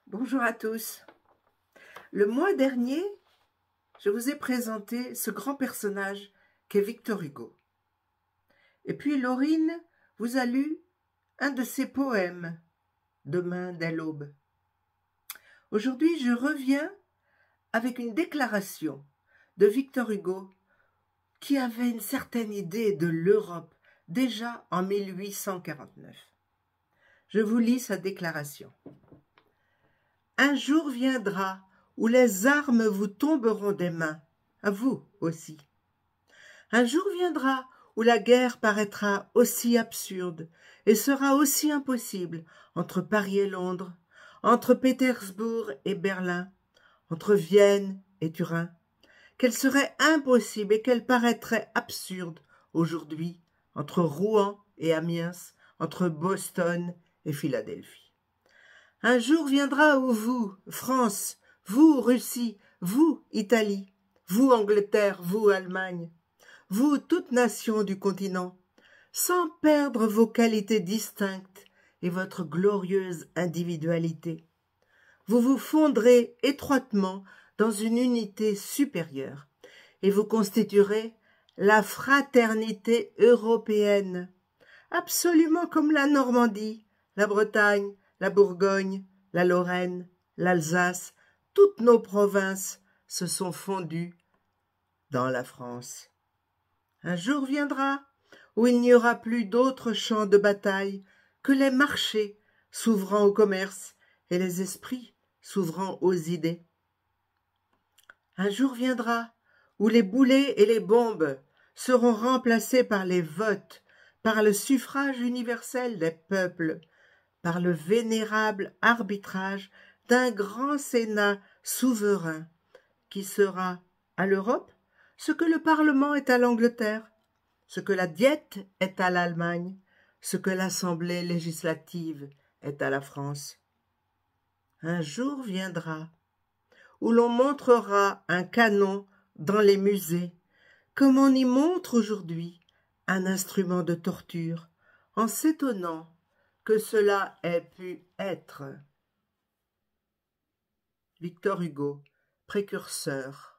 Bonjour à tous. Le mois dernier, je vous ai présenté ce grand personnage qu'est Victor Hugo. Et puis Laurine vous a lu un de ses poèmes, Demain dès l'aube. Aujourd'hui, je reviens avec une déclaration de Victor Hugo qui avait une certaine idée de l'Europe déjà en 1849. Je vous lis sa déclaration. Un jour viendra où les armes vous tomberont des mains, à vous aussi. Un jour viendra où la guerre paraîtra aussi absurde et sera aussi impossible entre Paris et Londres, entre Pétersbourg et Berlin, entre Vienne et Turin, qu'elle serait impossible et qu'elle paraîtrait absurde aujourd'hui entre Rouen et Amiens, entre Boston et Philadelphie. Un jour viendra où vous, France, vous, Russie, vous, Italie, vous, Angleterre, vous, Allemagne, vous, toute nation du continent, sans perdre vos qualités distinctes et votre glorieuse individualité, vous vous fondrez étroitement dans une unité supérieure et vous constituerez la fraternité européenne, absolument comme la Normandie, la Bretagne, la Bourgogne, la Lorraine, l'Alsace, toutes nos provinces se sont fondues dans la France. Un jour viendra où il n'y aura plus d'autres champs de bataille que les marchés s'ouvrant au commerce et les esprits s'ouvrant aux idées. Un jour viendra où les boulets et les bombes seront remplacés par les votes, par le suffrage universel des peuples, par le vénérable arbitrage d'un grand Sénat souverain qui sera à l'Europe ce que le Parlement est à l'Angleterre, ce que la Diète est à l'Allemagne, ce que l'Assemblée législative est à la France. Un jour viendra où l'on montrera un canon dans les musées, comme on y montre aujourd'hui un instrument de torture, en s'étonnant que cela ait pu être. Victor Hugo, précurseur.